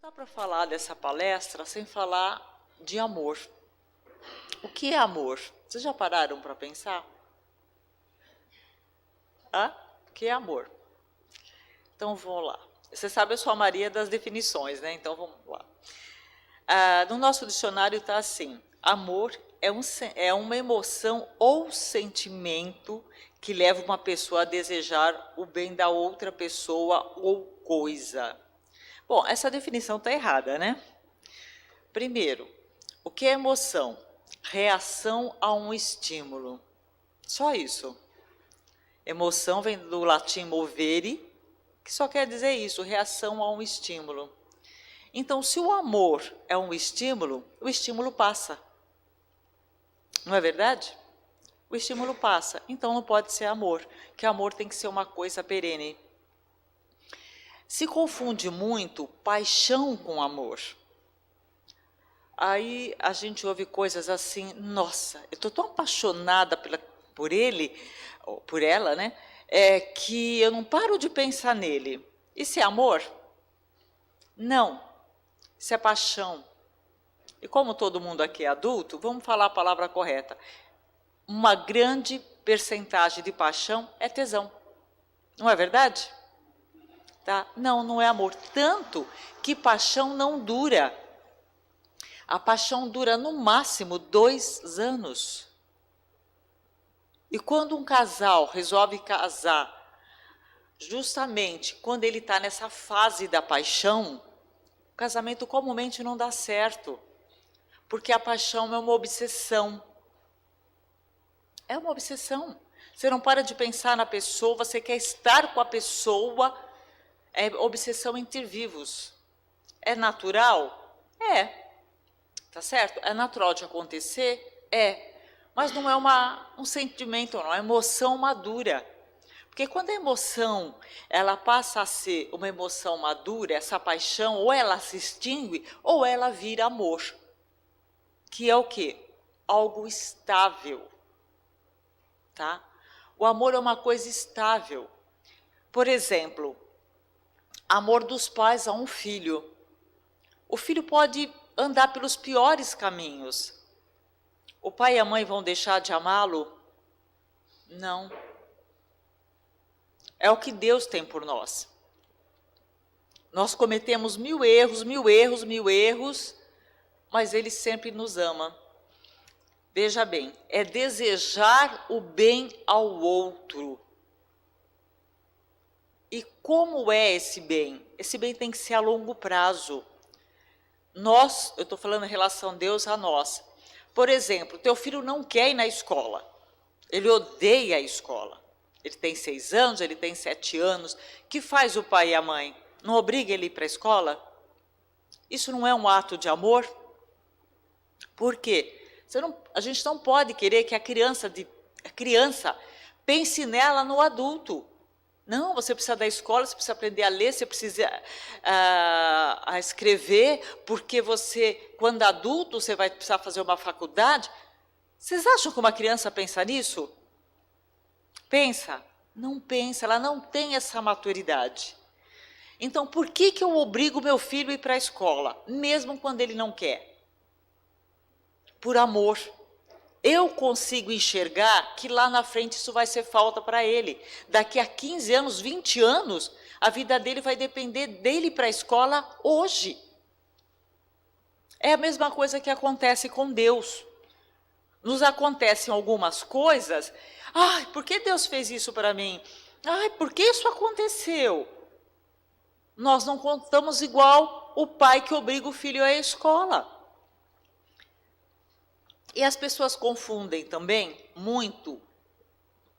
dá para falar dessa palestra sem falar de amor. O que é amor? Vocês já pararam para pensar? O que é amor? Então vamos lá. Você sabe, eu sou a Maria das definições, né? Então vamos lá. No nosso dicionário está assim: amor é uma emoção ou sentimento que leva uma pessoa a desejar o bem da outra pessoa ou coisa. Bom, essa definição está errada, né? Primeiro, o que é emoção? Reação a um estímulo. Só isso. Emoção vem do latim movere, que só quer dizer isso, reação a um estímulo. Então, se o amor é um estímulo, o estímulo passa. Não é verdade? O estímulo passa, então não pode ser amor, que amor tem que ser uma coisa perene. Se confunde muito paixão com amor. Aí a gente ouve coisas assim: nossa, eu estou tão apaixonada por ele, ou por ela, né? Que eu não paro de pensar nele. Isso é amor? Não, isso é paixão. E como todo mundo aqui é adulto, vamos falar a palavra correta. Uma grande percentagem de paixão é tesão. Não é verdade? Tá? Não, não é amor. Tanto que paixão não dura. A paixão dura no máximo 2 anos. E quando um casal resolve casar, justamente quando ele está nessa fase da paixão, o casamento comumente não dá certo. Porque a paixão é uma obsessão. É uma obsessão. Você não para de pensar na pessoa, você quer estar com a pessoa. É obsessão entre vivos. É natural? É. Tá certo? É natural de acontecer? É. Mas não é um sentimento, não é uma emoção madura. Porque quando a emoção ela passa a ser uma emoção madura, essa paixão, ou ela se extingue, ou ela vira amor. Que é o quê? Algo estável. Tá? O amor é uma coisa estável. Por exemplo, amor dos pais a um filho. O filho pode andar pelos piores caminhos. O pai e a mãe vão deixar de amá-lo? Não. É o que Deus tem por nós. Nós cometemos 1000 erros, 1000 erros, 1000 erros, mas Ele sempre nos ama. Veja bem, é desejar o bem ao outro. E como é esse bem? Esse bem tem que ser a longo prazo. Eu estou falando em relação a Deus a nós. Por exemplo, teu filho não quer ir na escola. Ele odeia a escola. Ele tem 6 anos, ele tem 7 anos. O que faz o pai e a mãe? Não obriga ele a ir para a escola? Isso não é um ato de amor? Por quê? A gente não pode querer que a criança pense nela no adulto. Não, você precisa da escola, você precisa aprender a ler, você precisa a escrever, porque quando adulto, você vai precisar fazer uma faculdade. Vocês acham que uma criança pensa nisso? Pensa? Não pensa, ela não tem essa maturidade. Então, por que eu obrigo meu filho a ir para a escola, mesmo quando ele não quer? Por amor. Eu consigo enxergar que lá na frente isso vai ser falta para ele. Daqui a 15 anos, 20 anos, a vida dele vai depender dele para a escola hoje. É a mesma coisa que acontece com Deus. Nos acontecem algumas coisas. Ai, por que Deus fez isso para mim? Ai, por que isso aconteceu? Nós não contamos igual o pai que obriga o filho a ir à escola. E as pessoas confundem também muito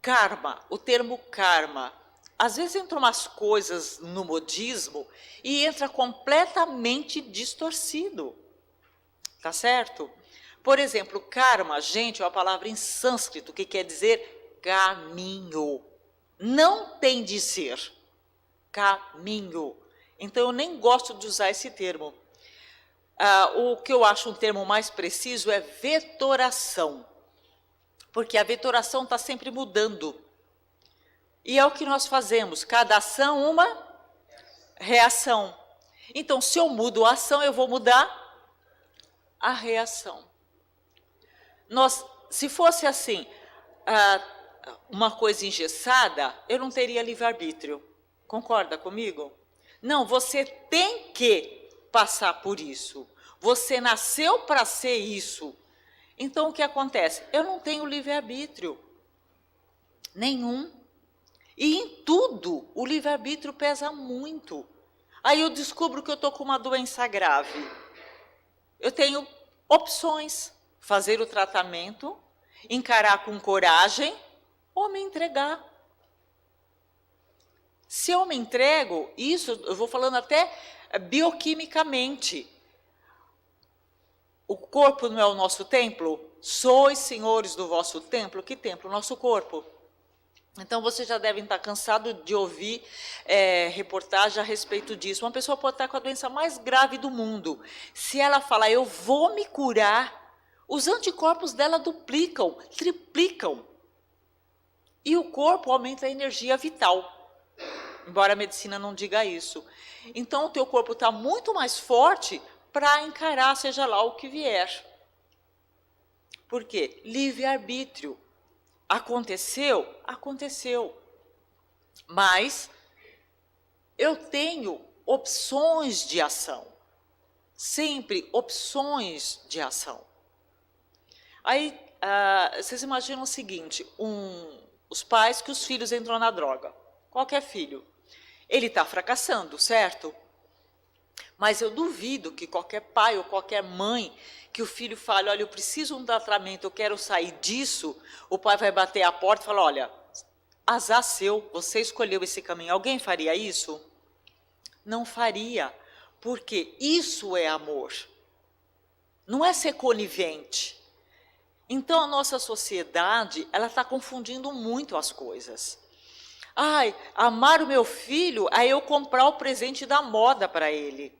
karma, o termo karma. Às vezes entram umas coisas no modismo e entra completamente distorcido. Tá certo? Por exemplo, karma, gente, é uma palavra em sânscrito que quer dizer caminho. Não tem de ser caminho. Então eu nem gosto de usar esse termo. O que eu acho um termo mais preciso é vetoração, porque a vetoração está sempre mudando. E é o que nós fazemos, cada ação uma reação. Então, se eu mudo a ação, eu vou mudar a reação. Se fosse assim, uma coisa engessada, eu não teria livre-arbítrio. Concorda comigo? Não, você tem que passar por isso. Você nasceu para ser isso. Então, o que acontece? Eu não tenho livre-arbítrio nenhum. E em tudo, o livre-arbítrio pesa muito. Aí eu descubro que eu estou com uma doença grave. Eu tenho opções: fazer o tratamento, encarar com coragem ou me entregar. Se eu me entrego, isso eu vou falando até bioquimicamente. O corpo não é o nosso templo? Sois senhores do vosso templo. Que templo? O nosso corpo. Então, vocês já devem estar cansados de ouvir reportagem a respeito disso. Uma pessoa pode estar com a doença mais grave do mundo. Se ela falar, eu vou me curar, os anticorpos dela duplicam, triplicam. E o corpo aumenta a energia vital. Embora a medicina não diga isso. Então, o teu corpo está muito mais forte para encarar, seja lá o que vier. Por quê? Livre-arbítrio. Aconteceu? Aconteceu. Mas eu tenho opções de ação. Sempre opções de ação. Aí, vocês imaginam o seguinte, os pais que os filhos entram na droga. Qualquer filho. Ele está fracassando, certo? Mas eu duvido que qualquer pai ou qualquer mãe que o filho fale, olha, eu preciso de um tratamento, eu quero sair disso, o pai vai bater a porta e falar, olha, azar seu, você escolheu esse caminho. Alguém faria isso? Não faria, porque isso é amor. Não é ser conivente. Então, a nossa sociedade, ela está confundindo muito as coisas. Ai, amar o meu filho é eu comprar o presente da moda para ele.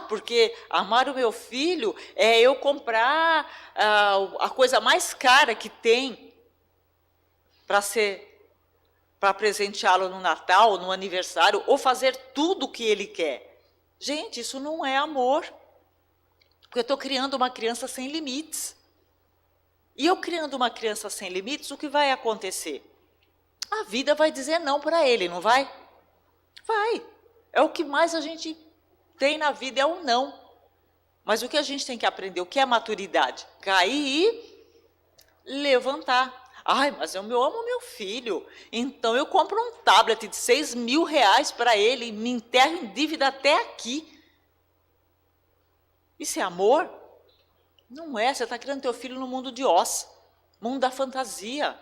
Porque amar o meu filho é eu comprar a coisa mais cara que tem para presenteá-lo no Natal, no aniversário, ou fazer tudo o que ele quer. Gente, isso não é amor. Porque eu estou criando uma criança sem limites. E eu criando uma criança sem limites, o que vai acontecer? A vida vai dizer não para ele, não vai? Vai. É o que mais a gente tem na vida, é um não. Mas o que a gente tem que aprender, o que é maturidade? Cair e levantar. Ai, mas eu amo meu filho, então eu compro um tablet de 6 mil reais para ele e me enterro em dívida até aqui. Isso é amor? Não é, você está criando teu filho no mundo de Oz, mundo da fantasia.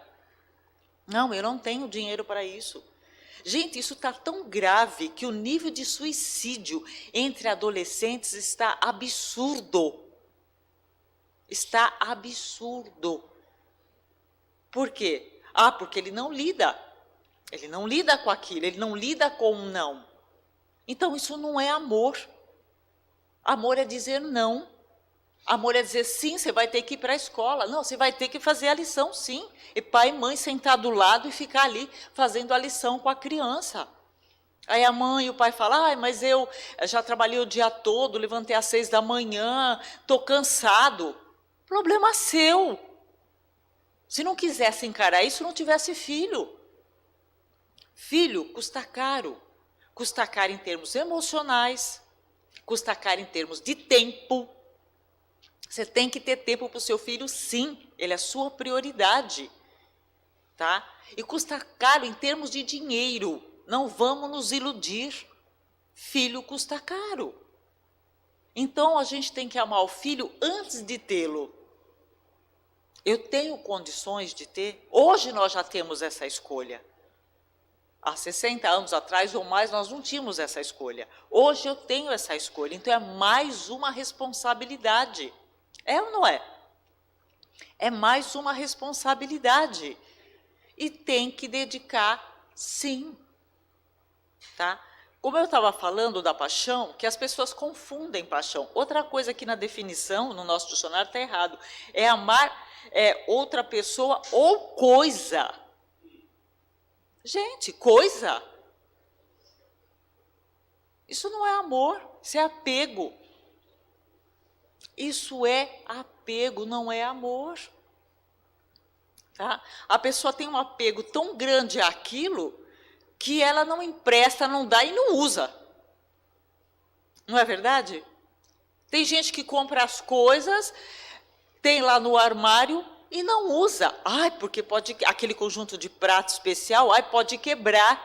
Não, eu não tenho dinheiro para isso. Gente, isso está tão grave que o nível de suicídio entre adolescentes está absurdo. Está absurdo. Por quê? Porque ele não lida. Ele não lida com aquilo, ele não lida com um não. Então, isso não é amor. Amor é dizer não. Amor é dizer sim, você vai ter que ir para a escola. Não, você vai ter que fazer a lição, sim. E pai e mãe sentar do lado e ficar ali fazendo a lição com a criança. Aí a mãe e o pai falam, mas eu já trabalhei o dia todo, levantei às 6 da manhã, estou cansado. Problema seu. Se não quisesse encarar isso, não tivesse filho. Filho custa caro. Custa caro em termos emocionais, custa caro em termos de tempo. Você tem que ter tempo para o seu filho, sim, ele é a sua prioridade, tá? E custa caro em termos de dinheiro, não vamos nos iludir, filho custa caro. Então, a gente tem que amar o filho antes de tê-lo. Eu tenho condições de ter, hoje nós já temos essa escolha. Há 60 anos atrás ou mais, nós não tínhamos essa escolha. Hoje eu tenho essa escolha, então é mais uma responsabilidade. É ou não é? É mais uma responsabilidade. E tem que dedicar, sim. Tá? Como eu estava falando da paixão, que as pessoas confundem paixão. Outra coisa que na definição, no nosso dicionário, está errado. É amar outra pessoa ou coisa. Gente, coisa? Isso não é amor, isso é apego. Isso é apego, não é amor. Tá? A pessoa tem um apego tão grande àquilo que ela não empresta, não dá e não usa. Não é verdade? Tem gente que compra as coisas, tem lá no armário e não usa. Ai, porque pode, aquele conjunto de prato especial, ai, pode quebrar.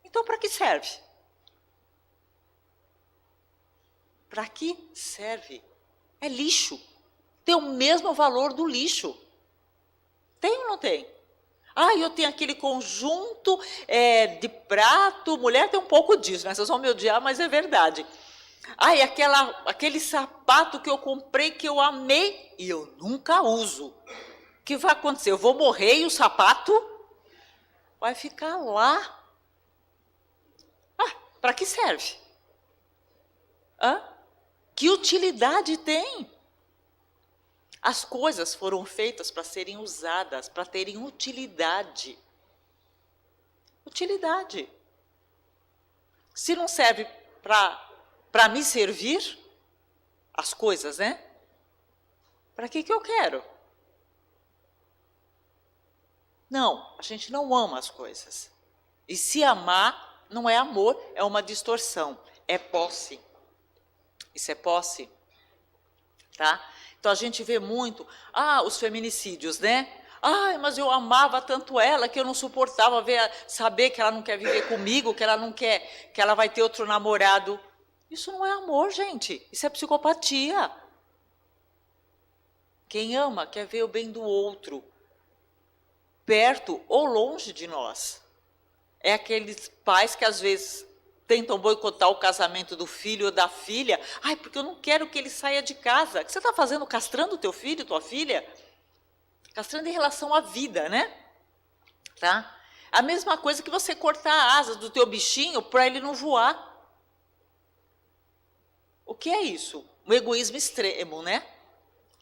Então, para que serve? Para que serve? É lixo. Tem o mesmo valor do lixo. Tem ou não tem? Ah, eu tenho aquele conjunto de prato. Mulher tem um pouco disso, né? Vocês vão me odiar, mas é verdade. Ah, e aquele sapato que eu comprei, que eu amei, e eu nunca uso. O que vai acontecer? Eu vou morrer e o sapato vai ficar lá. Ah, para que serve? Hã? Que utilidade tem? As coisas foram feitas para serem usadas, para terem utilidade. Utilidade. Se não serve para me servir, as coisas, né? Para que eu quero? Não, a gente não ama as coisas. E se amar não é amor, é uma distorção, é posse. Isso é posse, tá? Então a gente vê muito, os feminicídios, né? Ai, mas eu amava tanto ela que eu não suportava saber que ela não quer viver comigo, que ela não quer, que ela vai ter outro namorado. Isso não é amor, gente. Isso é psicopatia. Quem ama quer ver o bem do outro, perto ou longe de nós. É aqueles pais que às vezes tentam boicotar o casamento do filho ou da filha. Ai, porque eu não quero que ele saia de casa. O que você está fazendo? Castrando o teu filho, tua filha? Castrando em relação à vida, né? Tá? A mesma coisa que você cortar a asa do teu bichinho para ele não voar. O que é isso? Um egoísmo extremo, né?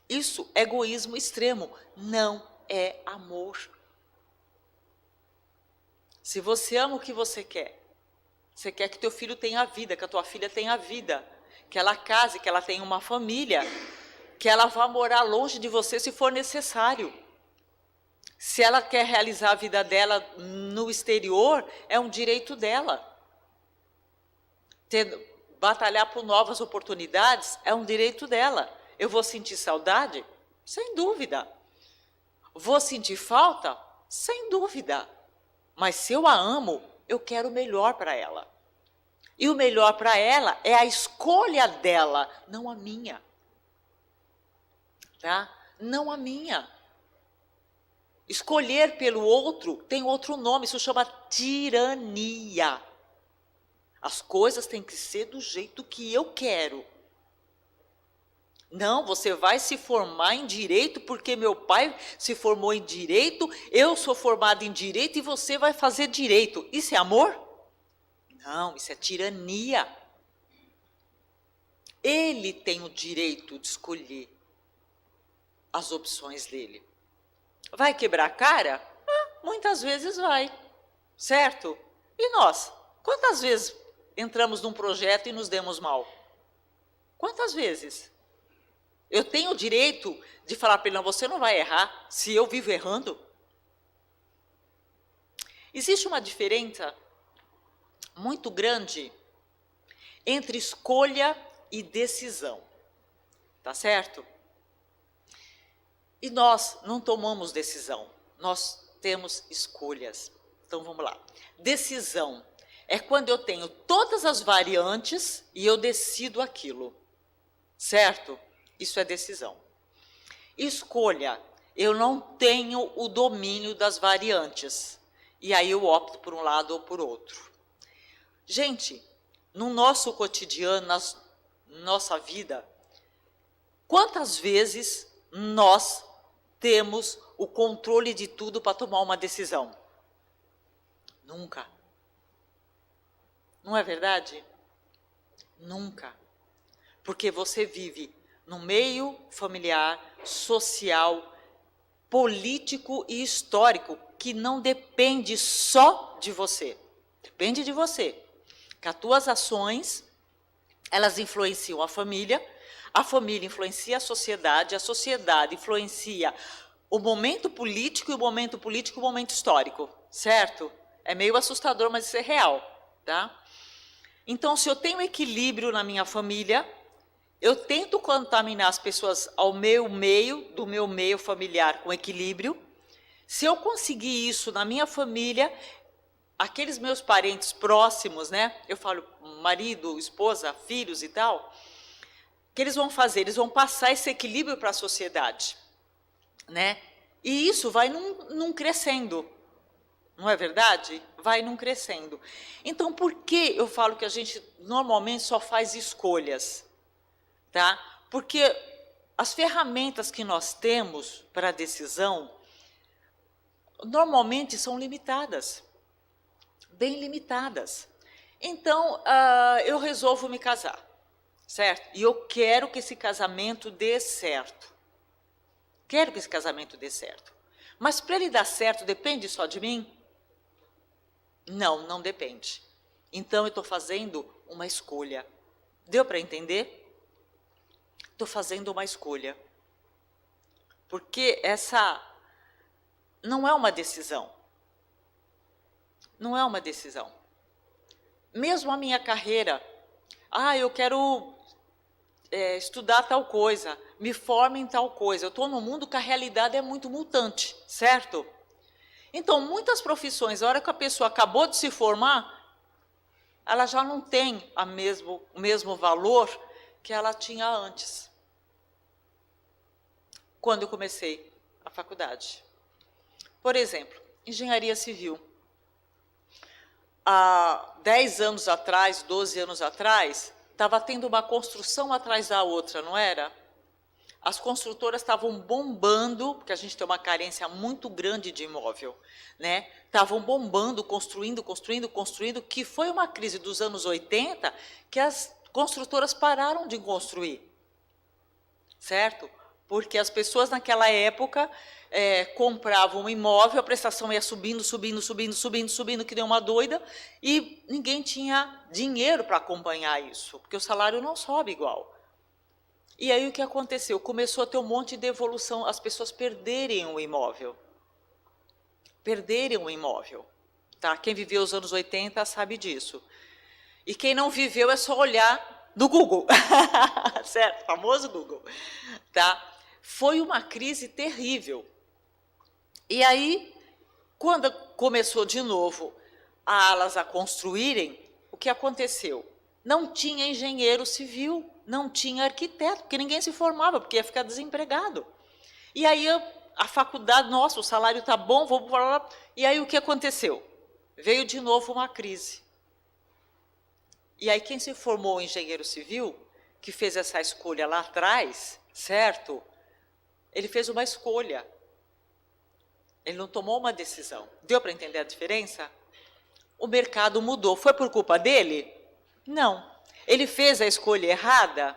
Isso é egoísmo extremo. Não é amor. Se você ama o que você quer que teu filho tenha vida, que a tua filha tenha vida, que ela case, que ela tenha uma família, que ela vá morar longe de você se for necessário. Se ela quer realizar a vida dela no exterior, é um direito dela. Batalhar por novas oportunidades é um direito dela. Eu vou sentir saudade? Sem dúvida. Vou sentir falta? Sem dúvida. Mas se eu a amo, eu quero o melhor para ela. E o melhor para ela é a escolha dela, não a minha. Tá? Não a minha. Escolher pelo outro tem outro nome, isso chama tirania. As coisas têm que ser do jeito que eu quero. Não, você vai se formar em direito porque meu pai se formou em direito, eu sou formada em direito e você vai fazer direito. Isso é amor? Não, isso é tirania. Ele tem o direito de escolher as opções dele. Vai quebrar a cara? Muitas vezes vai, certo? E nós? Quantas vezes entramos num projeto e nos demos mal? Quantas vezes? Eu tenho o direito de falar para ele, não, você não vai errar, se eu vivo errando. Existe uma diferença muito grande entre escolha e decisão, tá certo? E nós não tomamos decisão, nós temos escolhas. Então vamos lá. Decisão é quando eu tenho todas as variantes e eu decido aquilo, certo? Isso é decisão. Escolha, eu não tenho o domínio das variantes. E aí eu opto por um lado ou por outro. Gente, no nosso cotidiano, na nossa vida, quantas vezes nós temos o controle de tudo para tomar uma decisão? Nunca. Não é verdade? Nunca. Porque você vive no meio familiar, social, político e histórico, que não depende só de você. Depende de você. Que as tuas ações, elas influenciam a família influencia a sociedade influencia o momento político e o momento político o momento histórico, certo? É meio assustador, mas isso é real, tá? Então, se eu tenho equilíbrio na minha família, eu tento contaminar as pessoas ao meu meio, do meu meio familiar com equilíbrio. Se eu conseguir isso na minha família, aqueles meus parentes próximos, né? Eu falo marido, esposa, filhos e tal. O que eles vão fazer? Eles vão passar esse equilíbrio para a sociedade, né? E isso vai num crescendo, não é verdade? Vai num crescendo. Então, por que eu falo que a gente normalmente só faz escolhas? Tá? Porque as ferramentas que nós temos para a decisão, normalmente são limitadas, bem limitadas. Então, eu resolvo me casar, certo? E eu quero que esse casamento dê certo. Quero que esse casamento dê certo. Mas para ele dar certo, depende só de mim? Não, não depende. Então, eu estou fazendo uma escolha. Deu para entender? Estou fazendo uma escolha. Porque essa não é uma decisão. Não é uma decisão. Mesmo a minha carreira. Eu quero estudar tal coisa, me formo em tal coisa. Eu estou num mundo que a realidade é muito mutante, certo? Então, muitas profissões, a hora que a pessoa acabou de se formar, ela já não tem o mesmo valor que ela tinha antes, quando eu comecei a faculdade. Por exemplo, engenharia civil. Há 10 anos atrás, 12 anos atrás, estava tendo uma construção atrás da outra, não era? As construtoras estavam bombando, porque a gente tem uma carência muito grande de imóvel, né? Estavam bombando, construindo, que foi uma crise dos anos 80 que as construtoras pararam de construir, certo? Porque as pessoas naquela época compravam um imóvel, a prestação ia subindo, que nem uma doida, e ninguém tinha dinheiro para acompanhar isso, porque o salário não sobe igual. E aí o que aconteceu? Começou a ter um monte de devolução, as pessoas perderem o imóvel. Perderem o imóvel. Tá? Quem viveu os anos 80 sabe disso. E quem não viveu é só olhar no Google. Certo? Famoso Google. Tá? Foi uma crise terrível. E aí, quando começou de novo elas a construírem, o que aconteceu? Não tinha engenheiro civil, não tinha arquiteto, porque ninguém se formava, porque ia ficar desempregado. E aí a faculdade, nossa, o salário está bom, vou para lá. E aí o que aconteceu? Veio de novo uma crise. E aí quem se formou engenheiro civil, que fez essa escolha lá atrás, certo? Ele fez uma escolha. Ele não tomou uma decisão. Deu para entender a diferença? O mercado mudou. Foi por culpa dele? Não. Ele fez a escolha errada?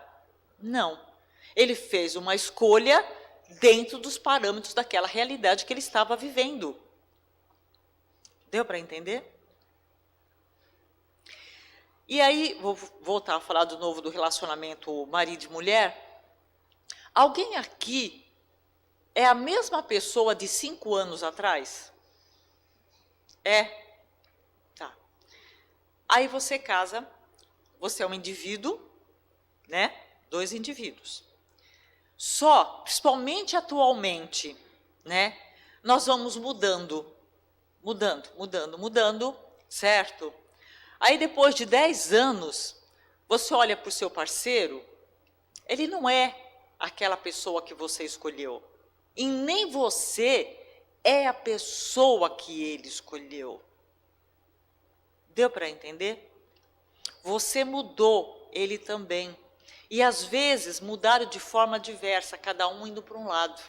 Não. Ele fez uma escolha dentro dos parâmetros daquela realidade que ele estava vivendo. Deu para entender? E aí, vou voltar a falar de novo do relacionamento marido e mulher. Alguém aqui é a mesma pessoa de 5 anos atrás? É? Tá. Aí você casa, você é um indivíduo, né? 2 indivíduos. Só, principalmente atualmente, né? Nós vamos mudando, certo? Aí depois de 10 anos, você olha para o seu parceiro, ele não é aquela pessoa que você escolheu. E nem você é a pessoa que ele escolheu. Deu para entender? Você mudou, ele também. E às vezes mudaram de forma diversa, cada um indo para um lado.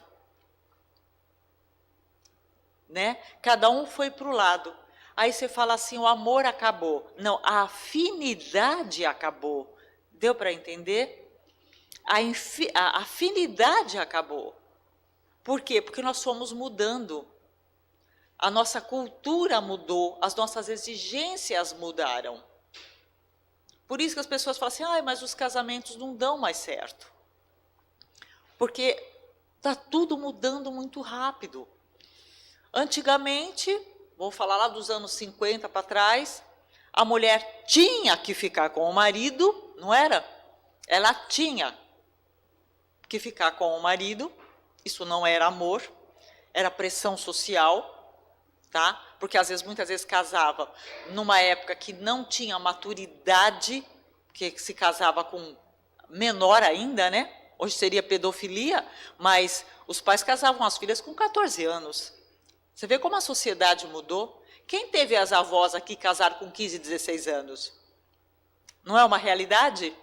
Né? Cada um foi para o lado. Aí você fala assim, o amor acabou. Não, a afinidade acabou. Deu para entender? A afinidade acabou. Por quê? Porque nós fomos mudando. A nossa cultura mudou, as nossas exigências mudaram. Por isso que as pessoas falam assim, mas os casamentos não dão mais certo. Porque está tudo mudando muito rápido. Antigamente, vou falar lá dos anos 50 para trás, a mulher tinha que ficar com o marido, não era? Ela tinha que ficar com o marido, isso não era amor, era pressão social, tá? Porque muitas vezes casava numa época que não tinha maturidade, que se casava com menor ainda, né? Hoje seria pedofilia, mas os pais casavam as filhas com 14 anos. Você vê como a sociedade mudou? Quem teve as avós aqui casaram com 15, 16 anos? Não é uma realidade?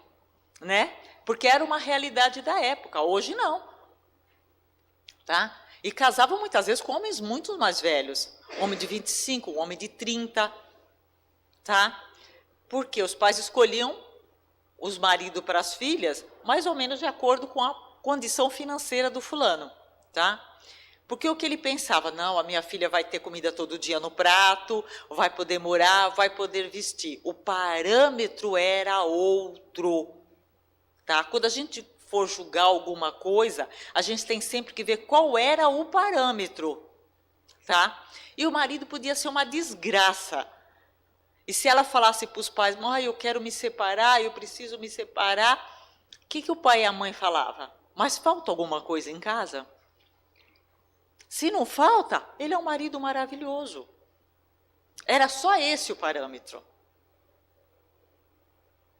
Né? Porque era uma realidade da época, hoje não. Tá? E casavam muitas vezes com homens muito mais velhos. Homem de 25, um homem de 30. Tá? Porque os pais escolhiam os maridos para as filhas, mais ou menos de acordo com a condição financeira do fulano. Tá? Porque o que ele pensava, não, a minha filha vai ter comida todo dia no prato, vai poder morar, vai poder vestir. O parâmetro era outro. Tá? Quando a gente for julgar alguma coisa, a gente tem sempre que ver qual era o parâmetro. Tá? E o marido podia ser uma desgraça. E se ela falasse para os pais, eu quero me separar, eu preciso me separar, o que o pai e a mãe falavam? Mas falta alguma coisa em casa? Se não falta, ele é um marido maravilhoso. Era só esse o parâmetro.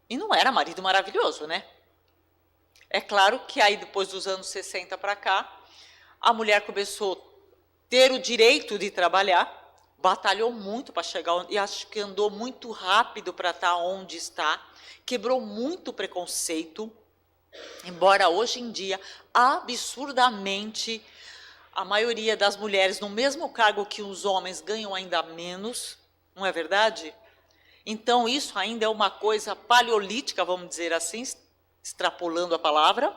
E não era marido maravilhoso, né? É claro que aí depois dos anos 60 para cá, a mulher começou a ter o direito de trabalhar, batalhou muito para chegar, e acho que andou muito rápido para estar onde está, quebrou muito preconceito, embora hoje em dia, absurdamente, a maioria das mulheres, no mesmo cargo que os homens, ganham ainda menos, não é verdade? Então, isso ainda é uma coisa paleolítica, vamos dizer assim, extrapolando a palavra,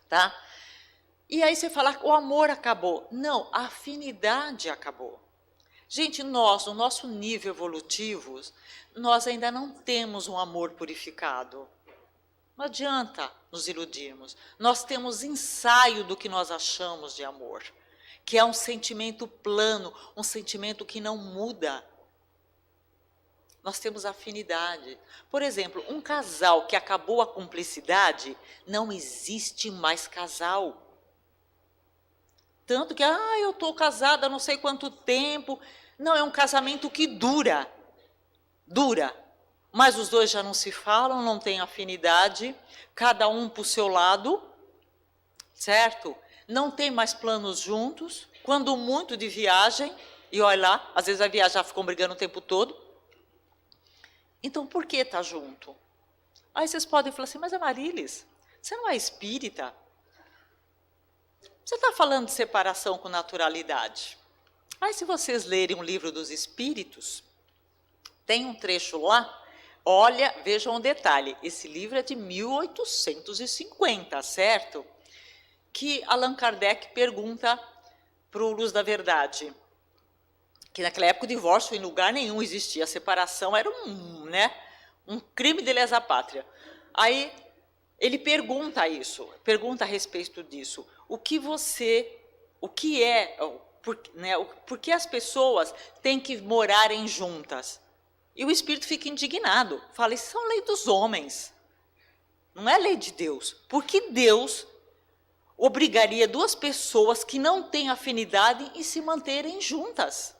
tá? E aí você fala, o amor acabou. Não, a afinidade acabou. Gente, nós, no nosso nível evolutivo, nós ainda não temos um amor purificado. Não adianta nos iludirmos. Nós temos ensaio do que nós achamos de amor, que é um sentimento plano, um sentimento que não muda. Nós temos afinidade. Por exemplo, um casal que acabou a cumplicidade, não existe mais casal. Tanto que, eu estou casada há não sei quanto tempo. Não, é um casamento que dura. Dura. Mas os dois já não se falam, não têm afinidade, cada um para o seu lado, certo? Não tem mais planos juntos, quando muito de viagem, e olha lá, às vezes vai viajar, ficam brigando o tempo todo. Então, por que tá junto? Aí vocês podem falar assim, mas Amarilis, você não é espírita? Você está falando de separação com naturalidade. Aí se vocês lerem um livro dos espíritos, tem um trecho lá. Olha, vejam um detalhe, esse livro é de 1850, certo? Que Allan Kardec pergunta para o Luz da Verdade, que naquela época o divórcio em lugar nenhum existia, a separação era um crime de lesa pátria. Aí ele pergunta isso, pergunta a respeito disso, por que as pessoas têm que morarem juntas? E o espírito fica indignado, fala, isso são lei dos homens, não é lei de Deus. Por que Deus obrigaria duas pessoas que não têm afinidade em se manterem juntas?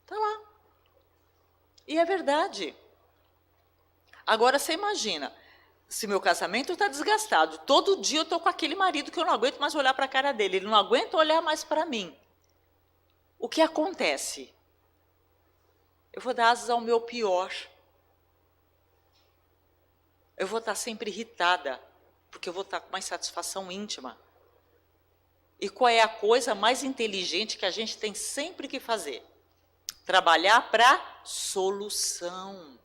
Está lá. E é verdade. Agora você imagina, se meu casamento está desgastado, todo dia eu estou com aquele marido que eu não aguento mais olhar para a cara dele, ele não aguenta olhar mais para mim. O que acontece? Eu vou dar asas ao meu pior. Eu vou estar sempre irritada, porque eu vou estar com uma insatisfação íntima. E qual é a coisa mais inteligente que a gente tem sempre que fazer? Trabalhar para solução.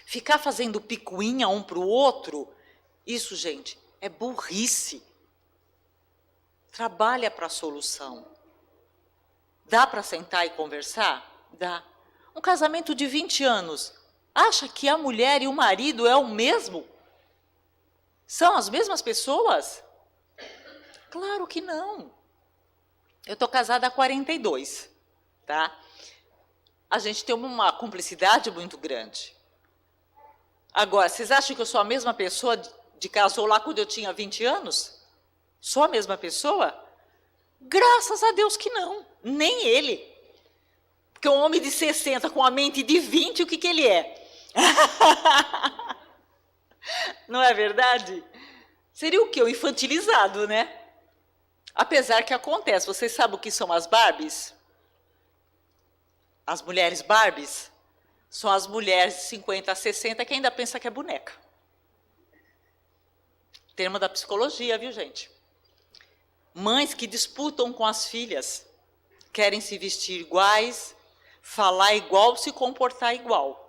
Ficar fazendo picuinha um para o outro, isso, gente, é burrice. Trabalha para solução. Dá para sentar e conversar? Dá. Um casamento de 20 anos, Acha que a mulher e o marido é o mesmo? São as mesmas pessoas? Claro que não. Eu estou casada há 42, tá? A gente tem uma cumplicidade muito grande. Agora, vocês acham que eu sou a mesma pessoa de casou lá quando eu tinha 20 anos? Sou a mesma pessoa? Graças a Deus que não, nem ele. Porque um homem de 60 com a mente de 20, o que, que ele é? Não é verdade? Seria o quê? O infantilizado, né? Apesar que acontece, vocês sabem o que são as Barbies? As mulheres Barbies? São as mulheres de 50 a 60 que ainda pensa que é boneca. Termo da psicologia, viu, gente? Mães que disputam com as filhas, querem se vestir iguais, falar igual, se comportar igual.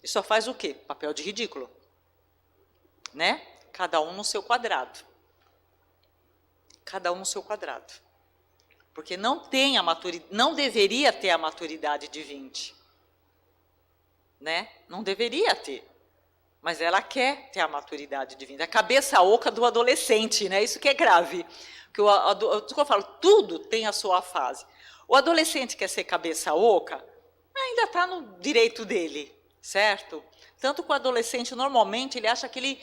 E só faz o quê? Papel de ridículo. Né? Cada um no seu quadrado. Cada um no seu quadrado. Porque não tem a maturidade, não deveria ter a maturidade de 20. Né? Não deveria ter. Mas ela quer ter a maturidade de 20. A cabeça oca do adolescente, né? Isso que é grave. Porque eu falo, tudo tem a sua fase. O adolescente quer ser cabeça oca, ainda está no direito dele, certo? Tanto que o adolescente, normalmente, ele acha que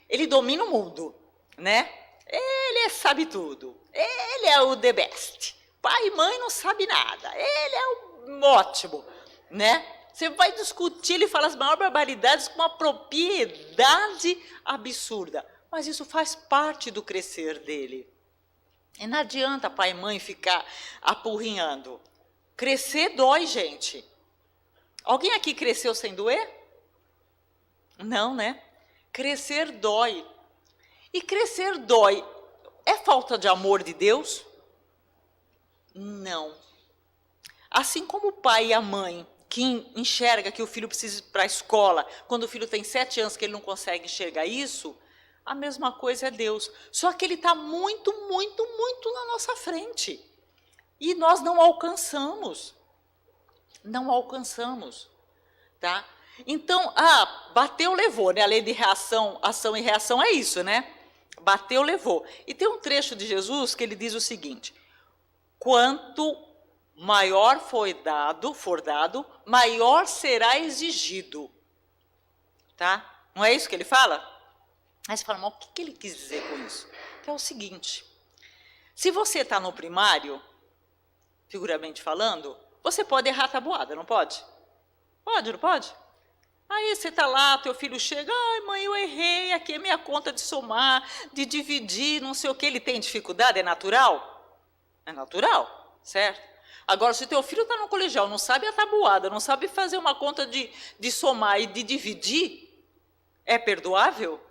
ele domina o mundo, né? Ele sabe tudo. Ele é o the best. Pai e mãe não sabe nada. Ele é o ótimo, né? Você vai discutir, ele fala as maiores barbaridades com uma propriedade absurda. Mas isso faz parte do crescer dele. E não adianta pai e mãe ficar apurrinhando. Crescer dói, gente. Alguém aqui cresceu sem doer? Não, né? Crescer dói. E crescer dói. É falta de amor de Deus? Não. Assim como o pai e a mãe que enxerga que o filho precisa ir para a escola, quando o filho tem 7 anos que ele não consegue enxergar isso, a mesma coisa é Deus. Só que ele está muito, muito, muito na nossa frente. E nós não alcançamos. Não alcançamos. Tá? Então, bateu, levou, né? A lei de reação, ação e reação é isso, né? Bateu, levou. E tem um trecho de Jesus que ele diz o seguinte: quanto maior for dado, maior será exigido. Tá? Não é isso que ele fala? Aí você fala, mas o que ele quis dizer com isso? Que é o seguinte, se você está no primário, figuramente falando, você pode errar a tabuada, não pode? Pode, não pode? Aí você está lá, teu filho chega, ai mãe, eu errei, aqui é minha conta de somar, de dividir, não sei o que, ele tem dificuldade, é natural? É natural, certo? Agora, se teu filho está no colegial, não sabe a tabuada, não sabe fazer uma conta de somar e de dividir, é perdoável?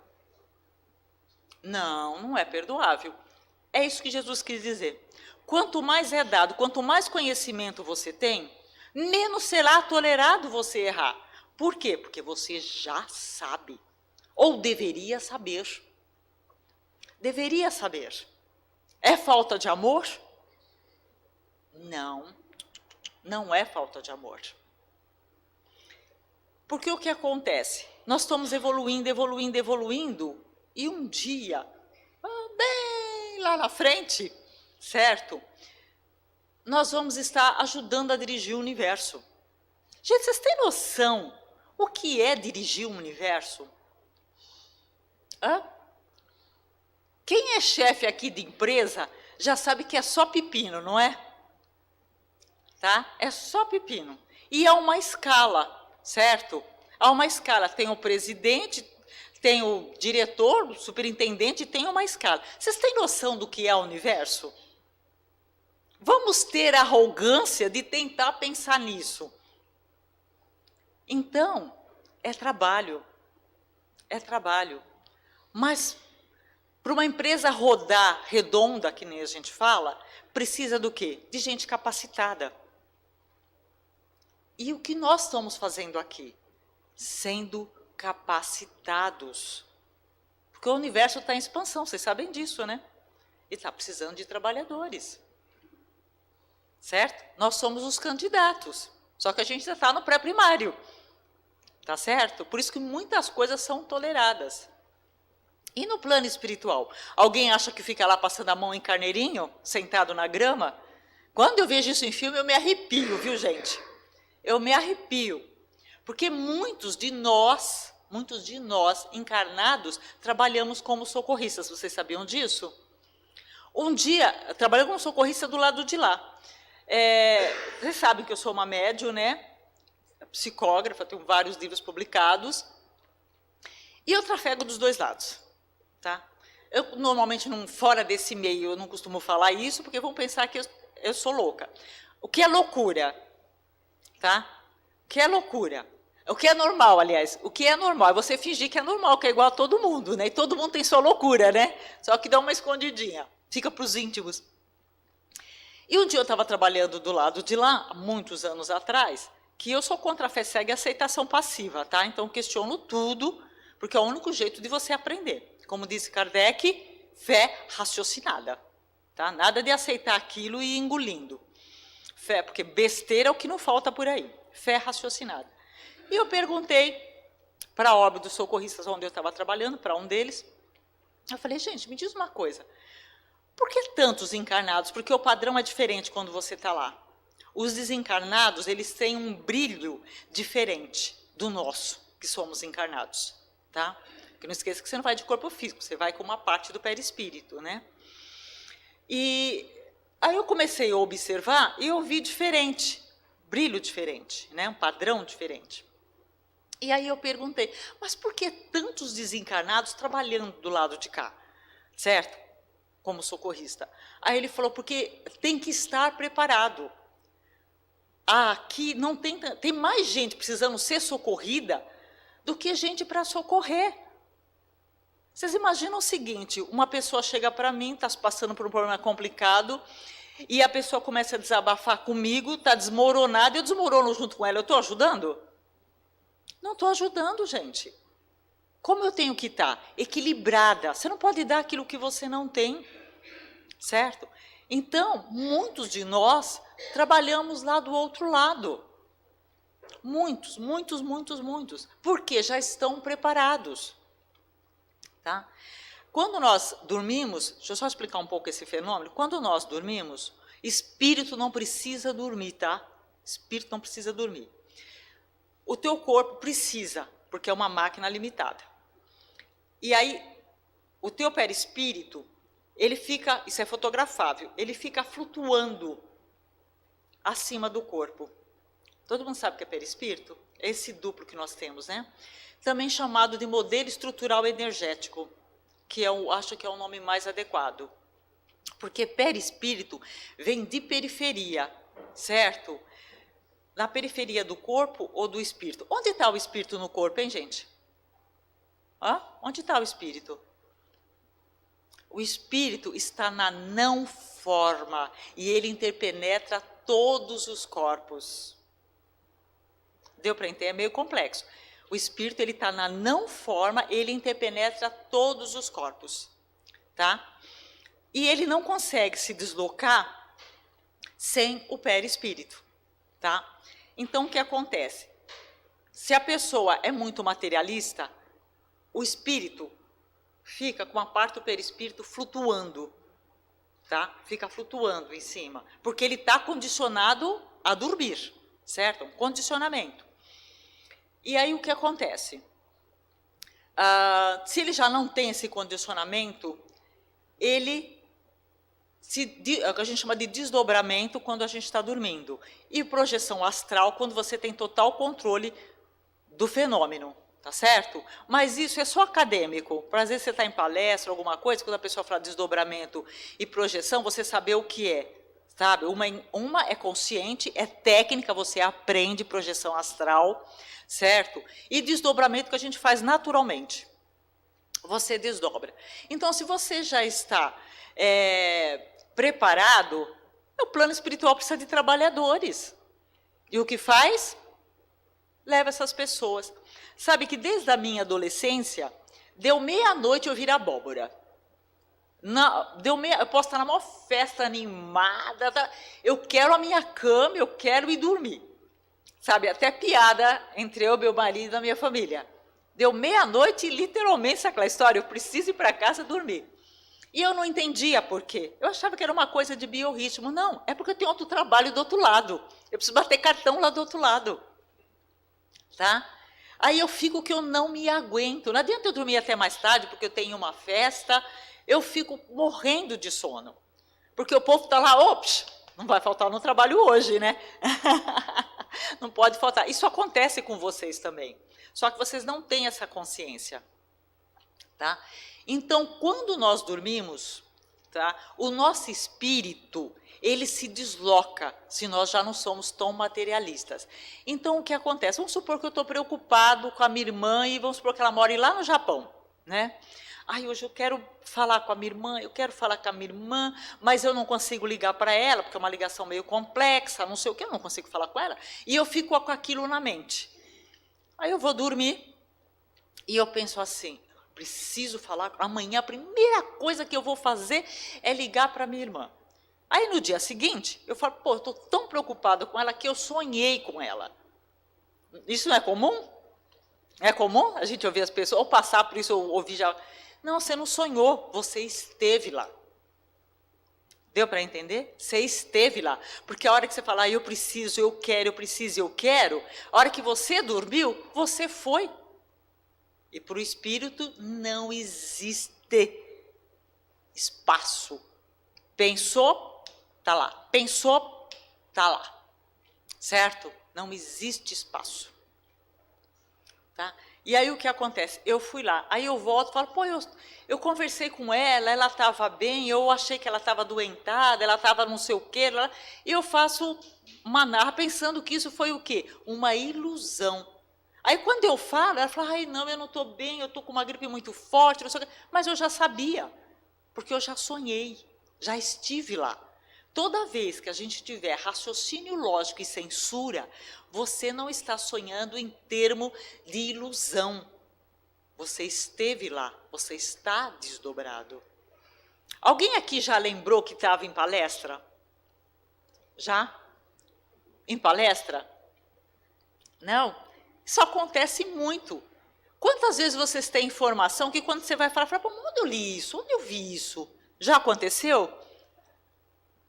Não, não é perdoável. É isso que Jesus quis dizer. Quanto mais é dado, quanto mais conhecimento você tem, menos será tolerado você errar. Por quê? Porque você já sabe. Ou deveria saber. Deveria saber. É falta de amor? Não. Não é falta de amor. Porque o que acontece? Nós estamos evoluindo, evoluindo, evoluindo, e um dia, bem lá na frente, certo? Nós vamos estar ajudando a dirigir o universo. Gente, vocês têm noção o que é dirigir um universo? Quem é chefe aqui de empresa já sabe que é só pepino, não é? Tá? É só pepino. E é uma escala, certo? Há uma escala, tem o presidente, tem o diretor, o superintendente, tem uma escala. Vocês têm noção do que é o universo? Vamos ter a arrogância de tentar pensar nisso. Então, é trabalho. É trabalho. Mas, para uma empresa rodar redonda, que nem a gente fala, precisa do quê? De gente capacitada. E o que nós estamos fazendo aqui? Sendo capacitados. Porque o universo está em expansão, vocês sabem disso, né? E está precisando de trabalhadores. Certo? Nós somos os candidatos. Só que a gente já está no pré-primário. Tá certo? Por isso que muitas coisas são toleradas. E no plano espiritual? Alguém acha que fica lá passando a mão em carneirinho, sentado na grama? Quando eu vejo isso em filme, eu me arrepio, viu, gente? Eu me arrepio. Porque muitos de nós encarnados, trabalhamos como socorristas. Vocês sabiam disso? Um dia, trabalhando como socorrista do lado de lá. Vocês sabem que eu sou uma médium, né? Psicógrafa, tenho vários livros publicados. E eu trafego dos dois lados. Tá? Eu, normalmente, fora desse meio, eu não costumo falar isso, porque vão pensar que eu sou louca. O que é loucura? Tá? O que é loucura? O que é normal, aliás? O que é normal é você fingir que é normal, que é igual a todo mundo, né? E todo mundo tem sua loucura, né? Só que dá uma escondidinha. Fica para os íntimos. E um dia eu estava trabalhando do lado de lá, há muitos anos atrás, que eu sou contra a fé cega e a aceitação passiva, tá? Então, questiono tudo, porque é o único jeito de você aprender. Como disse Kardec, fé raciocinada. Tá? Nada de aceitar aquilo e ir engolindo. Fé, porque besteira é o que não falta por aí. Fé raciocinada. E eu perguntei para a orbe dos socorristas onde eu estava trabalhando, para um deles. Eu falei, gente, me diz uma coisa. Por que tantos encarnados? Porque o padrão é diferente quando você está lá. Os desencarnados, eles têm um brilho diferente do nosso, que somos encarnados. Tá? Porque não esqueça que você não vai de corpo físico, você vai com uma parte do perispírito, né? E aí eu comecei a observar e eu vi diferente, brilho diferente, né? Um padrão diferente. E aí eu perguntei, mas por que tantos desencarnados trabalhando do lado de cá? Certo? Como socorrista. Aí ele falou, porque tem que estar preparado. Aqui não tem mais gente precisando ser socorrida do que gente para socorrer. Vocês imaginam o seguinte, uma pessoa chega para mim, está passando por um problema complicado, e a pessoa começa a desabafar comigo, está desmoronada, eu desmorono junto com ela, eu estou ajudando? Não estou ajudando, gente. Como eu tenho que estar? Equilibrada. Você não pode dar aquilo que você não tem, certo? Então, muitos de nós trabalhamos lá do outro lado. Muitos, porque já estão preparados. Tá? Quando nós dormimos, deixa eu só explicar um pouco esse fenômeno. Quando nós dormimos, espírito não precisa dormir, tá? Espírito não precisa dormir. O teu corpo precisa, porque é uma máquina limitada. E aí, o teu perispírito, ele fica, isso é fotografável, ele fica flutuando acima do corpo. Todo mundo sabe o que é perispírito? É esse duplo que nós temos, né? Também chamado de modelo estrutural energético, que eu acho que é o nome mais adequado. Porque perispírito vem de periferia, certo? Na periferia do corpo ou do espírito. Onde está o espírito no corpo, hein, gente? Onde está o espírito? O espírito está na não forma e ele interpenetra todos os corpos. Deu para entender? É meio complexo. O espírito ele está na não forma, ele interpenetra todos os corpos, tá? E ele não consegue se deslocar sem o perispírito, tá? Então o que acontece? Se a pessoa é muito materialista, o espírito fica com a parte do perispírito flutuando, tá? Fica flutuando em cima, porque ele está condicionado a dormir, certo? Um condicionamento. E aí o que acontece? Se ele já não tem esse condicionamento, ele é o que a gente chama de desdobramento quando a gente está dormindo. E projeção astral quando você tem total controle do fenômeno, tá certo? Mas isso é só acadêmico. Para às vezes você está em palestra, alguma coisa, quando a pessoa fala desdobramento e projeção, você saber o que é. Sabe? Uma é consciente, é técnica, você aprende projeção astral, certo? E desdobramento que a gente faz naturalmente. Você desdobra. Então, se você já está preparado, o plano espiritual precisa de trabalhadores. E o que faz? Leva essas pessoas. Sabe que desde a minha adolescência, deu meia-noite eu vir abóbora. Eu posso estar na maior festa animada, tá? Eu quero a minha cama, eu quero ir dormir. Sabe, até piada entre eu, meu marido e a minha família. Deu meia-noite e literalmente, sabe aquela história? Eu preciso ir para casa dormir. E eu não entendia por quê. Eu achava que era uma coisa de biorritmo. Não, é porque eu tenho outro trabalho do outro lado. Eu preciso bater cartão lá do outro lado. Tá? Aí eu fico que eu não me aguento. Não adianta eu dormir até mais tarde, porque eu tenho uma festa. Eu fico morrendo de sono. Porque o povo está lá, ops, não vai faltar no trabalho hoje, né? Não pode faltar. Isso acontece com vocês também. Só que vocês não têm essa consciência. Tá? Então, quando nós dormimos, tá, o nosso espírito, ele se desloca, se nós já não somos tão materialistas. Então, o que acontece? Vamos supor que eu estou preocupado com a minha irmã e vamos supor que ela mora lá no Japão, né? Ai, hoje eu quero falar com a minha irmã, mas eu não consigo ligar para ela, porque é uma ligação meio complexa, não sei o que, eu não consigo falar com ela, e eu fico com aquilo na mente. Aí eu vou dormir e eu penso assim, preciso falar, amanhã a primeira coisa que eu vou fazer é ligar para minha irmã. Aí no dia seguinte, eu falo, pô, eu estou tão preocupada com ela que eu sonhei com ela. Isso não é comum? É comum a gente ouvir as pessoas, ou passar por isso, ou ouvir já... Não, você não sonhou, você esteve lá. Deu para entender? Você esteve lá. Porque a hora que você fala, eu preciso, eu quero, eu preciso, eu quero, a hora que você dormiu, você foi. E para o espírito não existe espaço. Pensou, está lá. Pensou, está lá. Certo? Não existe espaço. Tá? E aí o que acontece? Eu fui lá, aí eu volto e falo, pô, eu conversei com ela estava bem, eu achei que ela estava doentada, ela estava não sei o quê, e eu faço uma narra pensando que isso foi o quê? Uma ilusão. Aí quando eu falo, ela fala, ai não, eu não estou bem, eu estou com uma gripe muito forte, não sei o quê. Mas eu já sabia, porque eu já sonhei, já estive lá. Toda vez que a gente tiver raciocínio lógico e censura, você não está sonhando em termo de ilusão. Você esteve lá, você está desdobrado. Alguém aqui já lembrou que estava em palestra? Já? Em palestra? Não? Isso acontece muito. Quantas vezes vocês têm informação que quando você vai falar, onde eu li isso? Onde eu vi isso? Já aconteceu?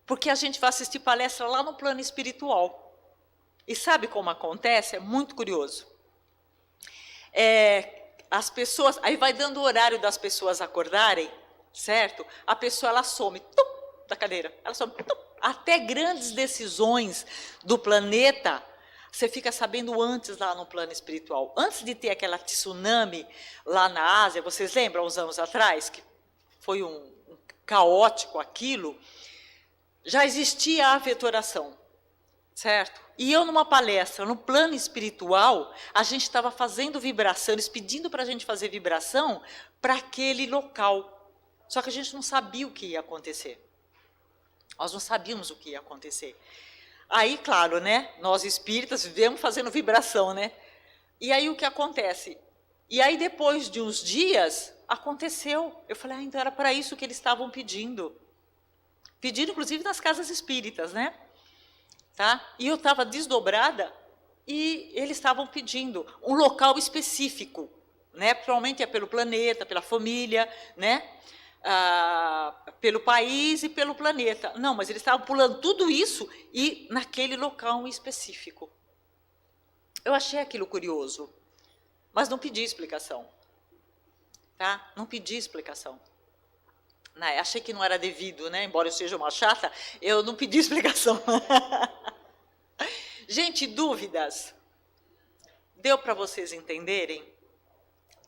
Porque a gente vai assistir palestra lá no plano espiritual. E sabe como acontece? É muito curioso. As pessoas, aí vai dando o horário das pessoas acordarem, certo? A pessoa, ela some, da cadeira, ela some, até grandes decisões do planeta, você fica sabendo antes lá no plano espiritual. Antes de ter aquela tsunami lá na Ásia, vocês lembram, uns anos atrás, que foi um caótico aquilo, já existia a vetoração, certo? E eu numa palestra, no plano espiritual, a gente estava fazendo vibração, eles pedindo para a gente fazer vibração para aquele local. Só que a gente não sabia o que ia acontecer. Nós não sabíamos o que ia acontecer. Aí, claro, né? Nós espíritas vivemos fazendo vibração, né? E aí o que acontece? E aí depois de uns dias, aconteceu. Eu falei, então era para isso que eles estavam pedindo. Pediram, inclusive, nas casas espíritas, né? Tá? E eu estava desdobrada e eles estavam pedindo um local específico, né? Provavelmente é pelo planeta, pela família, né? Pelo país e pelo planeta. Não, mas eles estavam pulando tudo isso e naquele local específico. Eu achei aquilo curioso, mas não pedi explicação. Tá? Não pedi explicação. Achei que não era devido, né? Embora eu seja uma chata, eu não pedi explicação. Gente, dúvidas? Deu para vocês entenderem?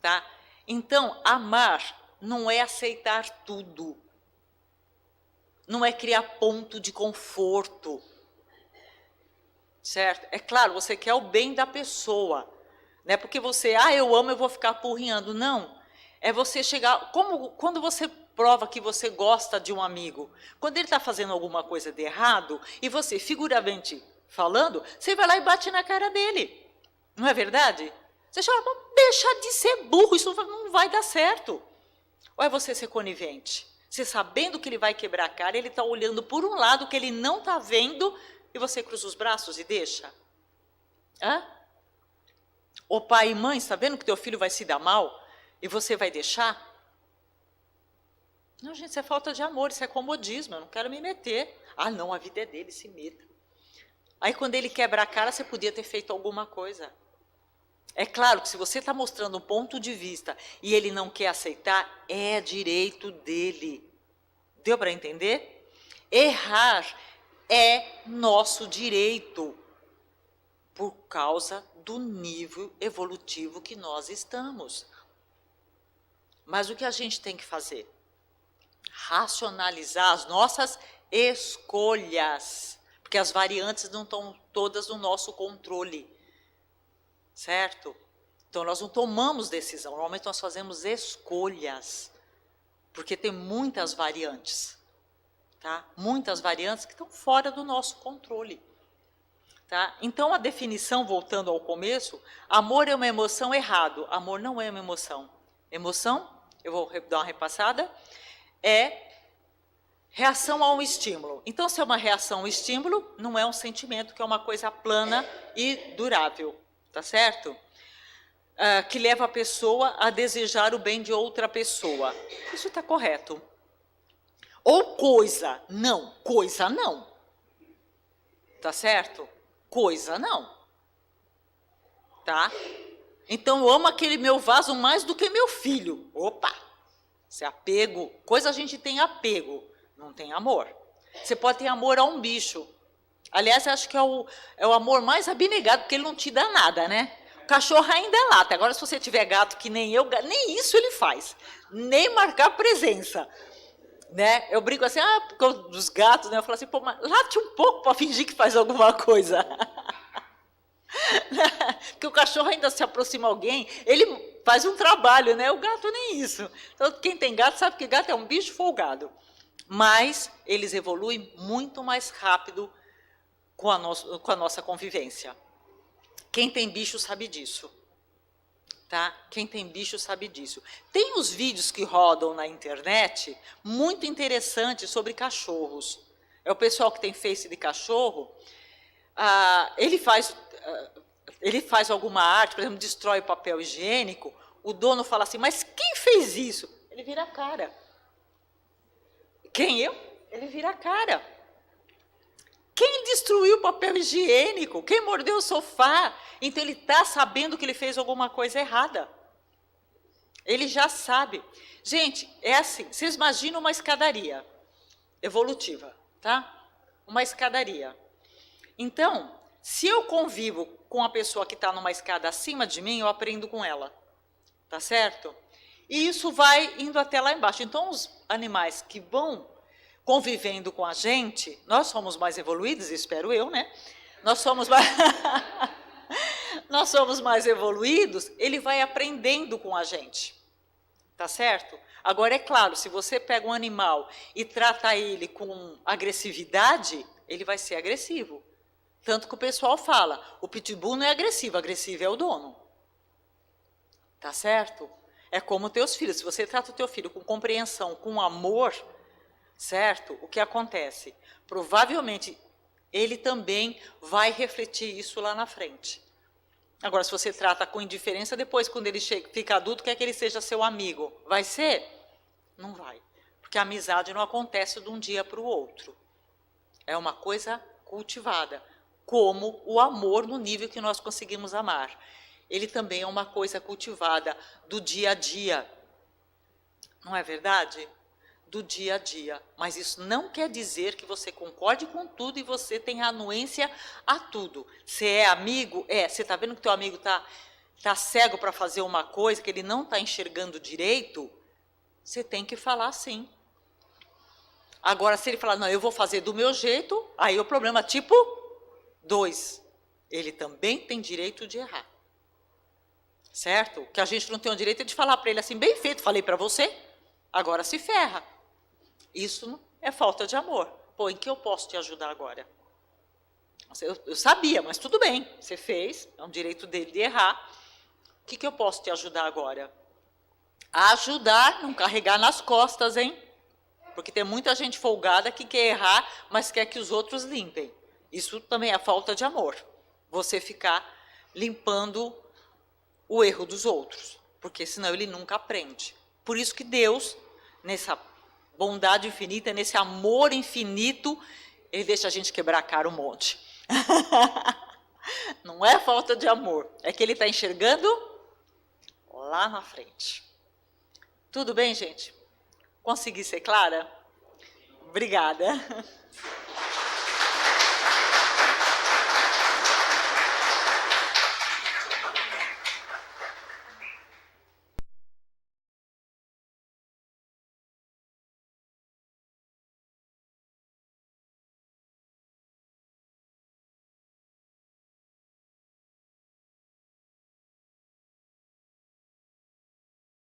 Tá? Então, amar não é aceitar tudo. Não é criar ponto de conforto. Certo? É claro, você quer o bem da pessoa. Não é porque você, eu amo, eu vou ficar apurrinhando. Não. É você chegar... Quando você prova que você gosta de um amigo, quando ele está fazendo alguma coisa de errado, e você, figurativamente falando, você vai lá e bate na cara dele. Não é verdade? Você chama, deixa de ser burro, isso não vai dar certo. Ou é você ser conivente? Você sabendo que ele vai quebrar a cara, ele está olhando por um lado que ele não está vendo, e você cruza os braços e deixa? Hã? O pai e mãe, está vendo que teu filho vai se dar mal e você vai deixar? Não, gente, isso é falta de amor, isso é comodismo, eu não quero me meter. Ah, não, a vida é dele, se meta. Aí quando ele quebra a cara, você podia ter feito alguma coisa. É claro que se você está mostrando um ponto de vista e ele não quer aceitar, é direito dele. Deu para entender? Errar é nosso direito por causa do nível evolutivo que nós estamos. Mas o que a gente tem que fazer? Racionalizar as nossas escolhas, porque as variantes não estão todas no nosso controle, certo? Então nós não tomamos decisão, normalmente nós fazemos escolhas, porque tem muitas variantes, tá? Muitas variantes que estão fora do nosso controle. Tá? Então, a definição, voltando ao começo, amor é uma emoção errado. Amor não é uma emoção. Emoção, eu vou dar uma repassada, é reação a um estímulo. Então, se é uma reação a um estímulo, não é um sentimento, que é uma coisa plana e durável, tá certo? Que leva a pessoa a desejar o bem de outra pessoa. Isso está correto. Ou coisa não. Tá certo? Coisa não. Tá? Então eu amo aquele meu vaso mais do que meu filho. Opa! Se apego, coisa a gente tem apego, não tem amor. Você pode ter amor a um bicho. Aliás, eu acho que é o amor mais abnegado, porque ele não te dá nada, né? O cachorro ainda é lata. Agora, se você tiver gato que nem eu, nem isso ele faz. Nem marcar presença. Né? Eu brinco assim, porque dos gatos, né? Eu falo assim, pô, mas late um pouco para fingir que faz alguma coisa. Porque o cachorro ainda se aproxima alguém, ele faz um trabalho, né? O gato nem isso. Então, quem tem gato sabe que gato é um bicho folgado. Mas eles evoluem muito mais rápido com a nossa convivência. Quem tem bicho sabe disso. Tá? Quem tem bicho sabe disso. Tem os vídeos que rodam na internet, muito interessantes, sobre cachorros. É o pessoal que tem face de cachorro, ele faz alguma arte, por exemplo, destrói o papel higiênico, o dono fala assim, mas quem fez isso? Ele vira a cara. Quem, eu? Ele vira a cara. Quem destruiu o papel higiênico? Quem mordeu o sofá? Então ele está sabendo que ele fez alguma coisa errada. Ele já sabe. Gente, é assim, vocês imaginam uma escadaria evolutiva, tá? Uma escadaria. Então, se eu convivo com a pessoa que está numa escada acima de mim, eu aprendo com ela, tá certo? E isso vai indo até lá embaixo. Então, os animais que vão convivendo com a gente, nós somos mais evoluídos, espero eu, né? Nós somos mais evoluídos, ele vai aprendendo com a gente, tá certo? Agora, é claro, se você pega um animal e trata ele com agressividade, ele vai ser agressivo. Tanto que o pessoal fala, o pitbull não é agressivo é o dono. Tá certo? É como teus filhos, se você trata o teu filho com compreensão, com amor, certo? O que acontece? Provavelmente ele também vai refletir isso lá na frente. Agora, se você trata com indiferença, depois, quando ele fica adulto, quer que ele seja seu amigo. Vai ser? Não vai. Porque a amizade não acontece de um dia para o outro. É uma coisa cultivada, como o amor no nível que nós conseguimos amar. Ele também é uma coisa cultivada do dia a dia. Não é verdade? Do dia a dia. Mas isso não quer dizer que você concorde com tudo e você tenha anuência a tudo. Você é amigo? Você está vendo que teu amigo tá cego para fazer uma coisa, que ele não está enxergando direito? Você tem que falar sim. Agora, se ele falar, não, eu vou fazer do meu jeito, aí o problema tipo 2. Ele também tem direito de errar. Certo? Que a gente não tem o direito de falar para ele assim, bem feito, falei para você, agora se ferra. Isso é falta de amor. Pô, em que eu posso te ajudar agora? Eu sabia, mas tudo bem, você fez, é um direito dele de errar. O que eu posso te ajudar agora? A ajudar, não carregar nas costas, hein? Porque tem muita gente folgada que quer errar, mas quer que os outros limpem. Isso também é falta de amor. Você ficar limpando o erro dos outros, porque senão ele nunca aprende. Por isso que Deus, nessa bondade infinita, nesse amor infinito, ele deixa a gente quebrar a cara um monte. Não é falta de amor, é que ele está enxergando lá na frente. Tudo bem, gente? Consegui ser clara? Obrigada.